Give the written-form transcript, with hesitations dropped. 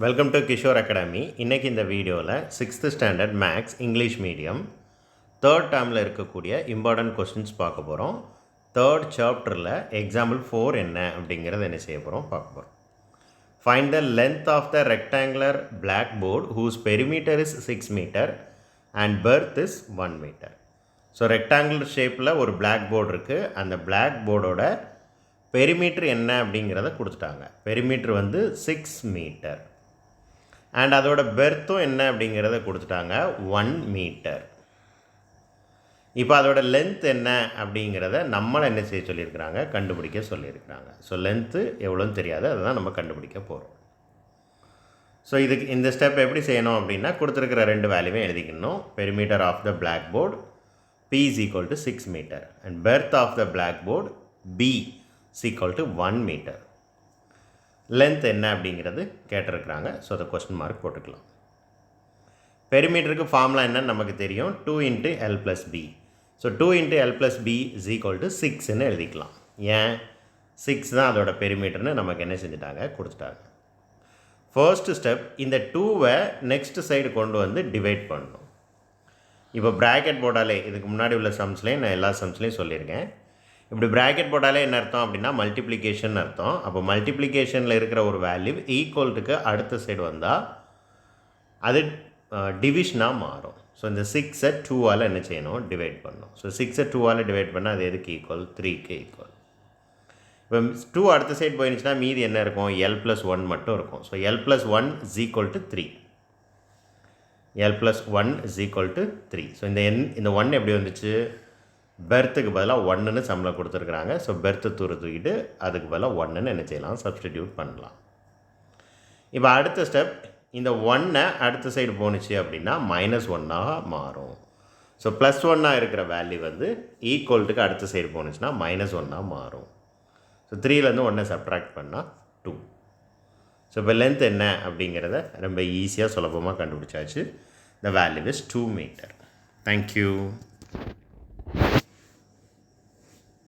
Welcome to Kishore academy. இன்றைக்கி இந்த வீடியோவில் 6th standard maths English medium third term இருக்கக்கூடிய இம்பார்ட்டன்ட் கொஸ்டின்ஸ் பார்க்க போகிறோம். தேர்ட் சாப்டரில் எக்ஸாம்பிள் 4 என்ன அப்படிங்கிறத என்ன செய்ய போகிறோம் பார்க்க போகிறோம். Find the length of the rectangular black board whose perimeter is 6 metre and breadth is 1 metre. So rectangular ஷேப்பில் ஒரு பிளாக் போர்டு இருக்குது. அந்த பிளாக் போர்டோட பெரிமீட்டர் என்ன அப்படிங்கிறத கொடுத்துட்டாங்க. பெரிமீட்டர் வந்து 6 மீட்டர் அண்ட் அதோட பெர்த்தும் என்ன அப்படிங்கிறத கொடுத்துட்டாங்க 1 மீட்டர். இப்போ அதோட லென்த் என்ன அப்படிங்கிறத நம்மளை என்ன செய்ய சொல்லியிருக்கிறாங்க, கண்டுபிடிக்க சொல்லியிருக்கிறாங்க. ஸோ லென்த்து எவ்வளோன்னு தெரியாது, அதை தான் நம்ம கண்டுபிடிக்க போகிறோம். ஸோ இதுக்கு இந்த ஸ்டெப் எப்படி செய்யணும் அப்படின்னா, கொடுத்துருக்கிற ரெண்டு வேல்யூவே எழுதிக்கணும். Perimeter of the black board P is equal to 6 metre and breadth of the black board B is equal to 1 metre. Length என்ன அப்படிங்கிறது கேட்டிருக்கிறாங்க. ஸோ அதை கொஸ்டின் மார்க் போட்டுக்கலாம். பெரிமீட்டருக்கு ஃபார்முலா என்னன்னு நமக்கு தெரியும், 2 × L + B. So 2 × L + B is equal to 6ன்னு எழுதிக்கலாம். ஏன் 6 தான் அதோட பெரிமீட்டர்னு நமக்கு என்ன செஞ்சுட்டாங்க, கொடுத்துட்டாங்க. ஃபர்ஸ்ட் ஸ்டெப், இந்த 2வை நெக்ஸ்ட் சைடு கொண்டு வந்து டிவைட் பண்ணணும். இப்போ ப்ராக்கெட் போட்டாலே, இதுக்கு முன்னாடி உள்ள சம்ஸ்லேயும் நான் எல்லா சம்ஸ்லேயும் சொல்லியிருக்கேன். இப்படி ப்ராக்கெட் போட்டாலே என்ன அர்த்தம் அப்படின்னா மல்டிப்ளிகேஷன் அர்த்தம். அப்போ மல்டிப்ளிகேஷனில் இருக்கிற ஒரு வேல்யூ ஈக்குவல்ட்டுக்கு அடுத்த சைடு வந்தால் அது டிவிஷனாக மாறும். ஸோ இந்த 6ஐ 2ஆல் என்ன செய்யணும், டிவைட் பண்ணணும். ஸோ 6ஐ 2ஆல் டிவைட் பண்ணால் அது எதுக்கு ஈக்குவல், 3க்கு ஈக்குவல். இப்போ 2 அடுத்த சைடு போயிடுச்சுன்னா மீதி என்ன இருக்கும், L + 1 மட்டும் இருக்கும். So L + 1 is equal to 3. L + 1 is equal to 3. So இந்த 1 எப்படி வந்துச்சு, பெர்த்துக்கு பதிலாக 1ன்னு சம்மில் கொடுத்துருக்குறாங்க. ஸோ பெர்த்து தூக்கிட்டு அதுக்கு பதிலாக 1ன்னு என்ன செய்யலாம், சப்ஸ்டிடியூட் பண்ணலாம். இப்போ அடுத்த ஸ்டெப், இந்த 1ஐ அடுத்த சைடு போணுச்சு அப்படின்னா -1ஆக மாறும். ஸோ +1ஆக இருக்கிற வேல்யூ வந்து ஈக்குவல்ட்டுக்கு அடுத்த சைடு போணுச்சுன்னா -1ஆக மாறும். ஸோ 3லேருந்து 1ஐ சப்ட்ராக்ட் பண்ணால் 2. ஸோ இப்போ லென்த் என்ன அப்படிங்கிறத ரொம்ப ஈஸியாக சுலபமாக கண்டுபிடிச்சாச்சு. The value is 2 metre. Thank you.